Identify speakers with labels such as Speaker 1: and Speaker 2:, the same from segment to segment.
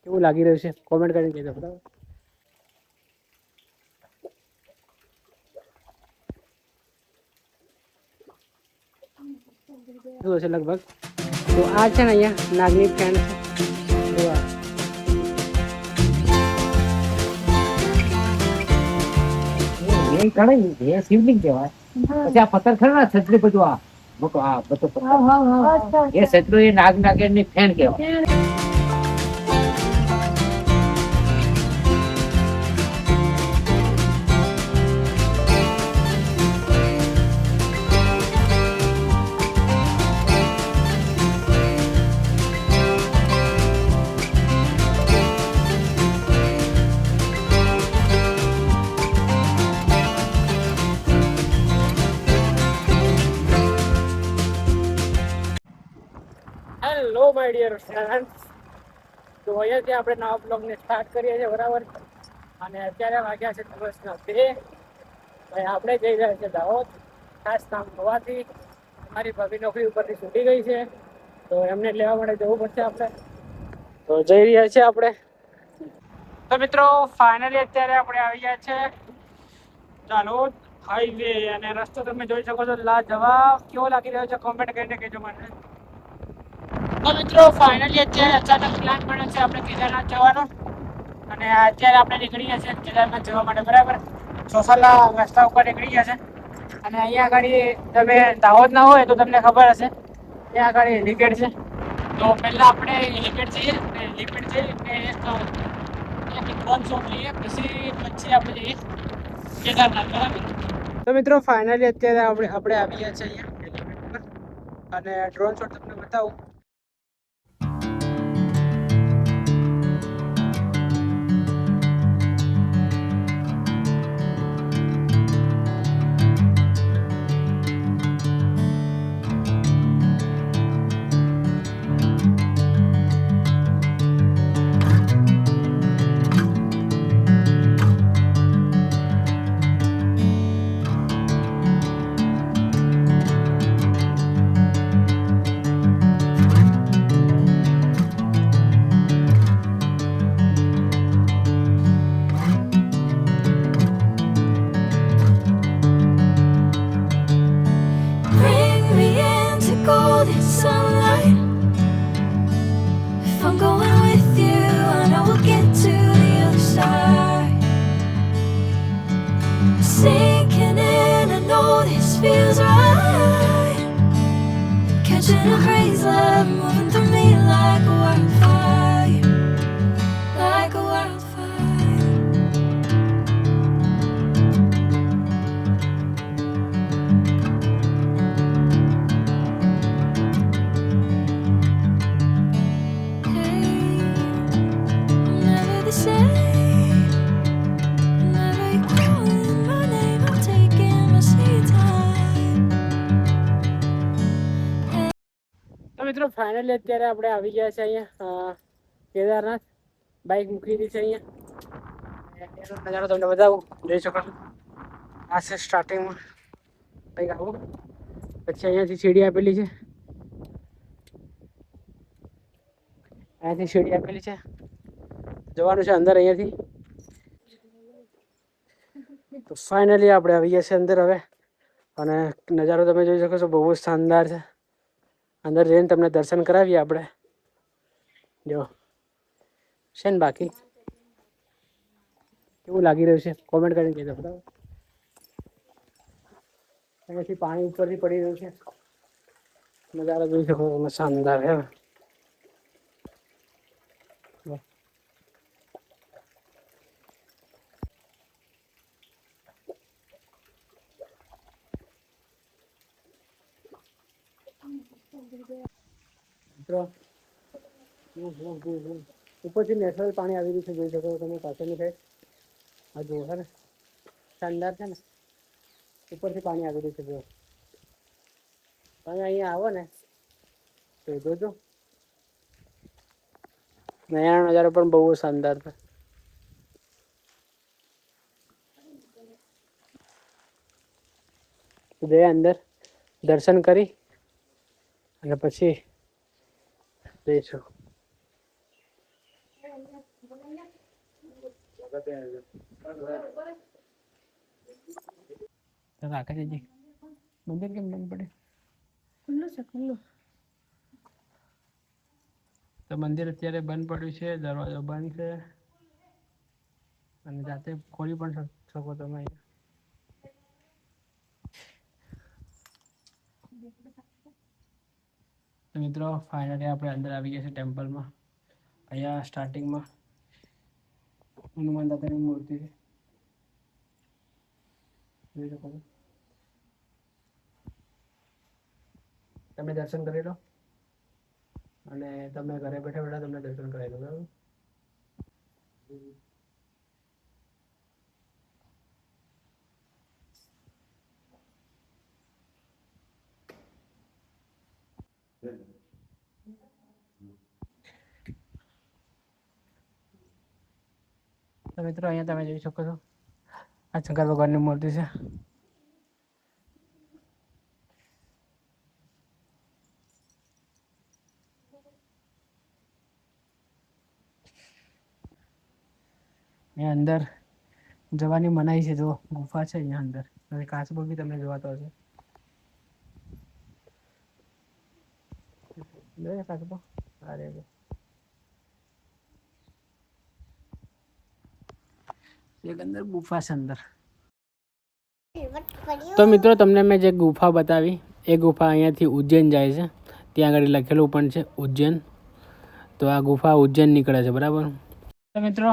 Speaker 1: કેવું લાગી રહ્યું છે કોમેન્ટ કરીને કહેજો બરાબર. શું હશે લગભગ. તો આ છે ને અહીંયા નાગની ફેન છે. શિવલિંગ કહેવાય. પછી આ પથ્થર ખરા છત્રી બધું આ મોટો આ બધો એ છત્રી એ નાગેર ની ફેન કહેવાય. હેલો માય ડિયર ફ્રેન્ડ્સ, તો અહીંયાથી આપણે નવા બ્લોગને સ્ટાર્ટ કરીએ છીએ બરાબર. અને અત્યારે વાગ્યા છે દિવસના 2. આપણે જઈ રહ્યા છીએ દાહોદ. ખાસ કામ હોવાથી મારી ભાભી નોકરી ઉપરથી છૂટી ગઈ છે, તો એમને લેવા માટે જવું પડશે આપણે. તો જઈ રહ્યા છીએ આપણે. તો મિત્રો ફાઇનલી અત્યારે આપણે આવી ગયા છે દાહોદ હાઈવે. અને રસ્તો તમે જોઈ શકો છો લાજવાબ. કેવો લાગી રહ્યો છે કોમેન્ટ કરીને કહેજો મને. તો મિત્રો ફાઇનલી અત્યારે અચાનક પ્લાન બન્યો છે આપણે કેદારનાથ જવાનો. અને અત્યારે આપણે નીકળી ગયા છે કેદારનાથ જવા માટે બરાબર. ચોસાલા રસ્તા ઉપર નીકળી ગયા છે. અને અહીંયા આગળ તમે દાહોદ ના હોય તો તમને ખબર હશે ત્યાં આગળ હેલીપેડ છે. તો પહેલા આપણે હેલીપેડ જઈએ અને હેલીપેડ જઈને ડ્રોન શોટ લઈએ, પછી આપણે જઈએ કેદારનાથ બરાબર. તો મિત્રો ફાઇનલી અત્યારે આપણે આવી ગયા છે અહીંયા હેલીપેડ પર. અને ડ્રોન શોટ તમને બતાવું. મિત્રો ફાઇનલી અત્યારે આપણે આવી ગયા છે અહીંયા કેદારનાથ. બાઇક મૂકી દીધી છે અહીંયા. નજારો તમને બતાવું, જોઈ શકો છો. આ છે સ્ટાર્ટિંગમાં બાઇક આવું. પછી અહીંયાથી સીડી આપેલી છે, અહીંયાથી સીડી આપેલી છે. જવાનું છે અંદર અહીંયાથી. તો ફાઇનલી આપણે આવી ગયા છે અંદર હવે. અને નજારો તમે જોઈ શકો છો, બહુ જ શાનદાર છે. અંદર જઈને તમને દર્શન કરાવીએ આપણે. જો છે ને બાકી કેવું લાગી રહ્યું છે કોમેન્ટ કરીને કહેજો બરાબર. અહીંયાથી પાણી ઉપરથી પડી રહ્યું છે. નજારો જોઈ શકો તમે, શાનદાર હે. મિત્રો ઉપરથી નેચરલ પાણી આવી રહ્યું છે, જોઈ શકો તમે પાછળની સાઈડ. આ જુઓ છે ને, શાનદાર છે ને. ઉપરથી પાણી આવી રહ્યું છે. જો તમે અહીંયા આવો ને તો જોજો, અહીંયાનો નજારો પણ બહુ શાનદાર છે. જઈએ અંદર, દર્શન કરી અને પછી જઈશું. રાખે છે જી મંદિર કેમ બંધ પડે? ખુલ્લું છે, ખુલ્લું. તો મંદિર અત્યારે બંધ પડ્યું છે, દરવાજો બંધ છે અને જાતે ખોલી પણ શકો તમે. તો મિત્રો ફાઇનલી આપણે અંદર આવી ગયા છે ટેમ્પલમાં. અહીંયા સ્ટાર્ટિંગમાં હનુમાન દાદાની મૂર્તિ છે, જોઈ શકો છો. તમે દર્શન કરી લો અને તમે ઘરે બેઠા બેઠા તમને દર્શન કરાવી દો, બરાબર? તો મિત્રો અહીંયા તમે જોઈ શકો છો, આ શંકર ભગવાનની મૂર્તિ છે. અહીંયા અંદર જવાની મનાઈ છે, જો ગુફા છે અહીંયા અંદર, અને કાચબો બી તમને જોવાતો હશે. જોઈએ કાચબો? અરે એક અંદર ગુફા છે અંદર. તો મિત્રો તમને મેં જે ગુફા બતાવી એ ગુફા અહીંયાથી ઉજ્જૈન જાય છે. ત્યાં આગળ લખેલું પણ છે ઉજ્જૈન. તો આ ગુફા ઉજ્જૈન નીકળે છે, બરાબર? તો મિત્રો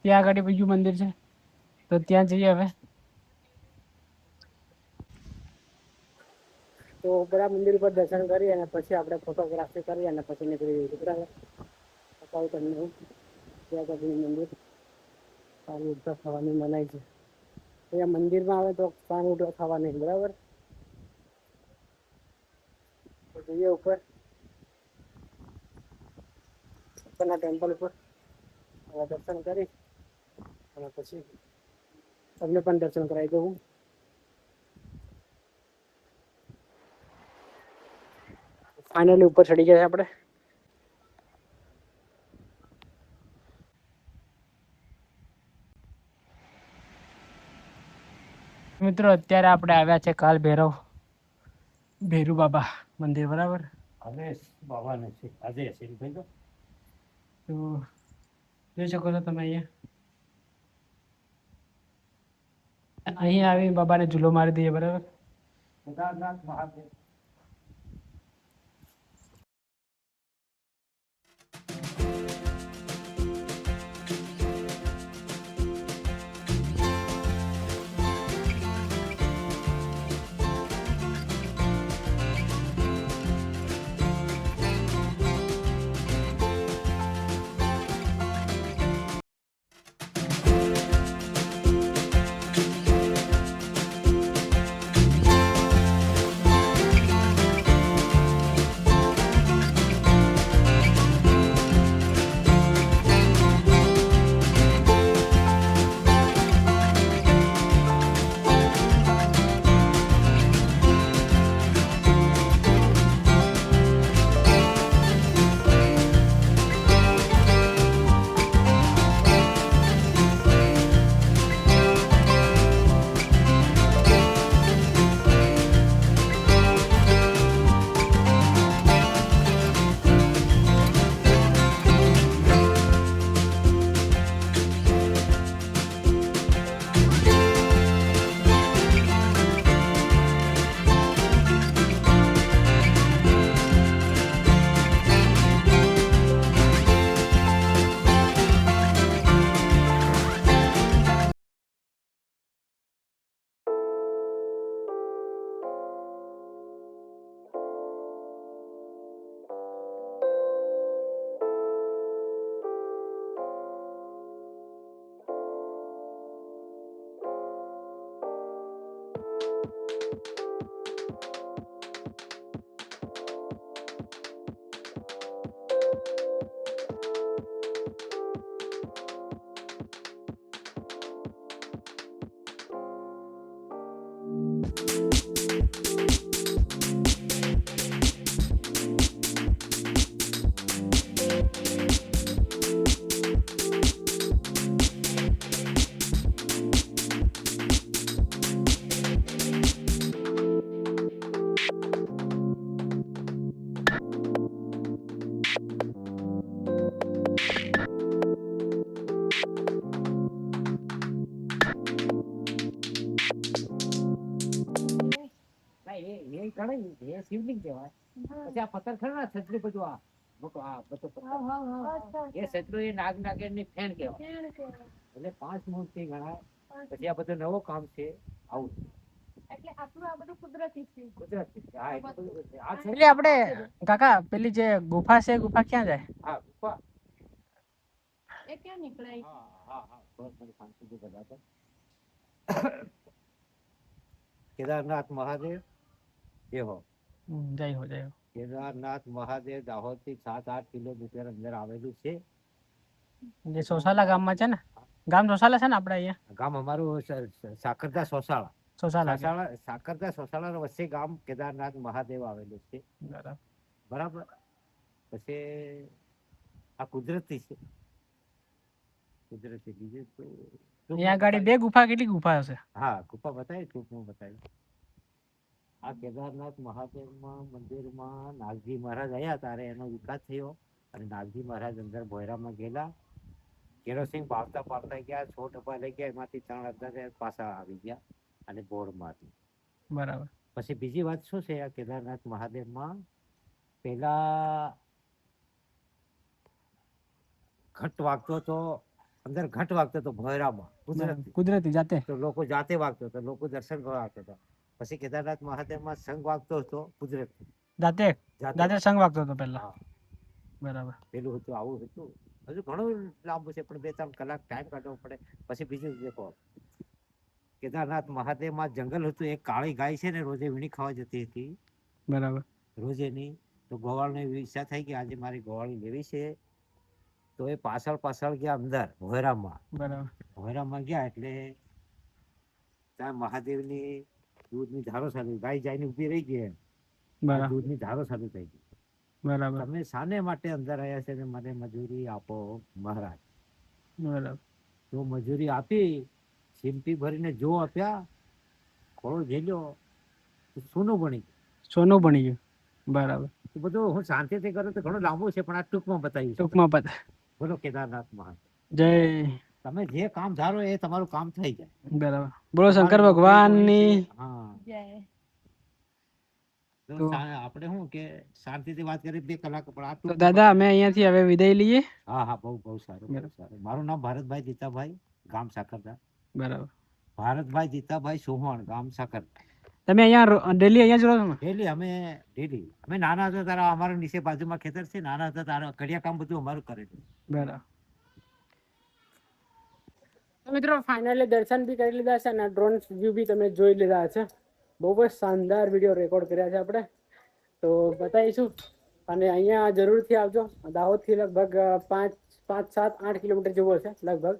Speaker 1: ત્યાં આગળ બીજું મંદિર છે, તો ત્યાં જઈએ હવે. તો બધા મંદિર પર દર્શન કરી અને પછી આપણે ફોટોગ્રાફી કરી અને પછી નીકળી જઈશું, બરાબર? બતાવું તમને ત્યાં આગળ મંદિર. પાન ઉઠતા ખાવાની મનાય છે. અહીંયા મંદિરમાં આવે તો પાન ઉઠવા ખાવા નહીં, બરાબર? તો જઈએ ઉપરના ટેમ્પલ ઉપર દર્શન કરી અને પછી તમને પણ દર્શન કરાવી દઉં. ફાઇનલી ઉપર ચડી ગયા છે આપણે. મિત્રો અત્યારે આપણે આવ્યા છે કાલ ભેરુ બાબા મંદિર, બરાબર? તો જોઈ શકો છો તમે અહીંયા આવી બાબાને ઝૂલો મારી દઈએ, બરાબર?
Speaker 2: ચડે ને એ શિવલિંગ કહેવાય. પછી આ પથ્થર ખરા છત્રી બધું આ મોટો આ બધો પથ્થર એ છત્રી એ નાગ નાગેરની ફેણ કહેવાય. એટલે 5 મૂર્તિ ગણાય. પછી આ બધું નવો કામ છે આવું
Speaker 3: એટલે આપણું આ બધું કુદરતી છે.
Speaker 2: કુદરતી છે. હા એટલે બધું છે. આ છે
Speaker 1: એટલે આપણે કાકા પેલી જે ગુફા છે ગુફા ક્યાં જાય?
Speaker 2: હા ગુફા.
Speaker 3: એ ક્યાં નીકળે?
Speaker 2: હા હા હા બસ મને શાંતિથી બતાવો. કેદારનાથ મહાદેવ એ હો
Speaker 1: જય હો જય હો.
Speaker 2: કેદારનાથ મહાદેવ દાહોદ થી 7-8 કિલોમીટર અંદર આવેલું છે.
Speaker 1: જે સોસાલા ગામમાં છે ને, ગામ સોસાલા છે ને આપણે અહીંયા?
Speaker 2: ગામ અમારું સાકરદા સોસાળા.
Speaker 1: સોસાલા
Speaker 2: સાકરદા સોસાળા વચ્ચે ગામ કેદારનાથ મહાદેવ આવેલું છે.
Speaker 1: બરાબર.
Speaker 2: બરાબર. પછી આ કુદરતી છે. કુદરતી બીજું તો
Speaker 1: અહીંયા ગાડી 2 ગુફા કેટલી ગુફા હશે?
Speaker 2: હા ગુફા બતાવી ટૂંકમાં બતાવી. આ કેદારનાથ મહાદેવમાં મંદિરમાં નાગજી મહારાજ આવ્યા ત્યારે એનો વિકાસ થયો અને નાગજી મહારાજ અંદર ભોયરામાં ગયેલા. કેરોસીન પાવતા પાવતા ગયા, 6 ડબ્બા લઈ ગયા, એમાંથી 3 અંદર પાછા આવી ગયા અને બોર્ડ મારી.
Speaker 1: બરાબર.
Speaker 2: પછી બીજી વાત શું છે આ કેદારનાથ મહાદેવમાં પેલા ઘટ વાગતો હતો અંદર, ઘટ વાગતો હતો ભોયરામાં
Speaker 1: કુદરતી જાતે.
Speaker 2: તો લોકો જાતે વાગતો હતો, લોકો દર્શન કરવા આવતા હતા. પછી કેદારનાથ મહાદેવમાં સંઘ વાગતો હતો કુદરતી
Speaker 1: જાતે જાતે સંગ વાગતો હતો પહેલા.
Speaker 2: હા
Speaker 1: બરાબર.
Speaker 2: પેલું હતું આવું હતું. હજુ ઘણું લાંબુ છે પણ 2-3 કલાક ટાઈમ કાઢવો પડે. પછી બીજું દેખો કેદારનાથ મહાદેવમાં જંગલ હતું. એક કાળી ગાય છે ને રોજે વીણી ખાવા જતી હતી.
Speaker 1: બરાબર.
Speaker 2: રોજેની તો ગોવાળની ઈચ્છા થઈ કે આજે મારી ગોવાળી લેવી છે. તો એ પાછળ ગયા અંદર ભોયરામાં.
Speaker 1: બરાબર.
Speaker 2: ભોયરામાં ગયા એટલે ત્યાં મહાદેવની દૂધની ધારો ચાલુ, ગાય જઈને ઊભી રહી ગઈ એમ.
Speaker 1: બરાબર.
Speaker 2: દૂધની ધારો ચાલુ થઈ ગઈ.
Speaker 1: બરાબર.
Speaker 2: તમે શાને માટે અંદર આવ્યા છે ને મને મજૂરી આપો મહારાજ.
Speaker 1: બરાબર.
Speaker 2: તો મજૂરી આપી, સિમ્પી ભરીને જો આપ્યા, ખોળો ઝેલ્યો તો સોનું બની ગયું.
Speaker 1: સોનું બની ગયું. બરાબર.
Speaker 2: તો બધું હું શાંતિથી કરું તો ઘણું લાંબુ છે પણ આ ટૂંકમાં બતાવ્યું છે.
Speaker 1: ટૂંકમાં પતા.
Speaker 2: બોલો કેદારનાથ મહાદેવ.
Speaker 1: જય.
Speaker 2: તમે જે કામ ધારો એ તમારું કામ થઈ જાય.
Speaker 1: બરાબર. બોલો શંકર ભગવાનની.
Speaker 2: હા
Speaker 3: જય.
Speaker 2: તો આપણે શું કે શાંતિથી વાત કરી 2 કલાક પણ આ
Speaker 1: તો દાદા અમે અહીંયાથી હવે વિદાય લઈએ.
Speaker 2: હા હા બહુ સારું બહુ સારું. મારું નામ ભારતભાઈ જીતાભાઈ, ગામ સાકરદા.
Speaker 1: બરાબર.
Speaker 2: ભારતભાઈ જીતાભાઈ સોહણ, ગામ સાકરદા.
Speaker 1: તમે અહીંયા ડેલી અહીંયા જ રહો છો ને?
Speaker 2: ડેલી અમે નાના હતા તારા અમારા નીચે બાજુમાં ખેતર છે. નાના હતા તારા કડિયા કામ બધું અમારું કરેલું.
Speaker 1: બરાબર. તો મિત્રો ફાઇનલી દર્શન બી કરી લીધા છે અને ડ્રોન વ્યૂ બી તમે જોઈ લીધા છે. બહુ જ શાનદાર વિડીયો રેકોર્ડ કર્યા છે આપણે, તો બતાવીશું. અને અહીંયા જરૂરથી આવજો. દાહોદથી લગભગ 5-7-8 કિલોમીટર જેવો છે લગભગ.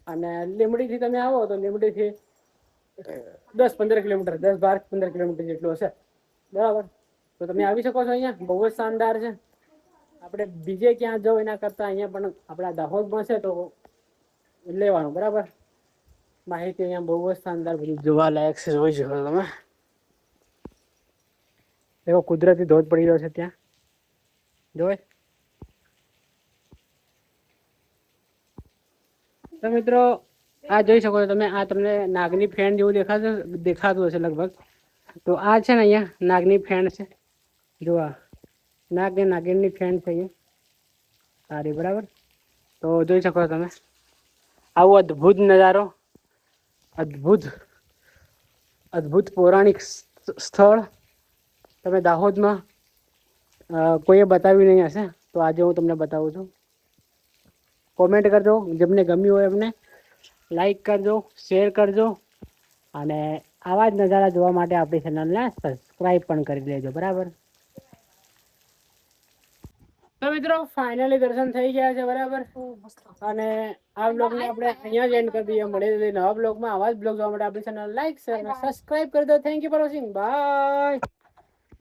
Speaker 1: અને લીંબડીથી તમે આવો તો લીંબડીથી 10-15 કિલોમીટર, 10-12-15 કિલોમીટર જેટલું હશે. બરાબર. તો તમે આવી શકો છો. અહીંયા બહુ જ શાનદાર છે. આપણે બીજે ક્યાં જાઓ એના કરતાં અહીંયા પણ આપણા દાહોદમાં છે તો લેવાનું. બરાબર. માહિતી અહીંયા બહુ જ શાનદાર બધું જોવાલાયક છે. જોઈ શકો તમે. એવો કુદરતી ધોધ પડી રહ્યો છે ત્યાં, જોઈ. તો મિત્રો આ જોઈ શકો છો તમે. આ તમને નાગની ફેણ જેવું દેખાતું હશે લગભગ. તો આ છે ને અહીંયા નાગની ફેણ છે. જો આ નાગ ને નાગિનની ફેણ છે અહીંયા સારી. બરાબર. તો જોઈ શકો છો તમે આવો અદ્ભુત નજારો, અદ્ભુત પૌરાણિક સ્થળ તમે દાહોદમાં કોઈએ બતાવ્યું નહીં હશે. તો આજે હું તમને બતાવું છું. કોમેન્ટ કરજો, જેમને ગમ્યું હોય એમને લાઈક કરજો, શેર કરજો અને આવા જ નજારા જોવા માટે આપણી ચેનલને સબસ્ક્રાઈબ પણ કરી લેજો. બરાબર. તો મિત્રો ફાઇનલી દર્શન થઈ ગયા છે. બરાબર. અને આ બ્લોગને આપણે અહીંયા જ એન્ડ કરી દઈએ. મળીએ નવા બ્લોગમાં. આવા જ બ્લોગ જોવા માટે આપણી ચેનલ લાઈક, શેર અને સબસ્ક્રાઈબ કરી દો. Thank you for watching. By.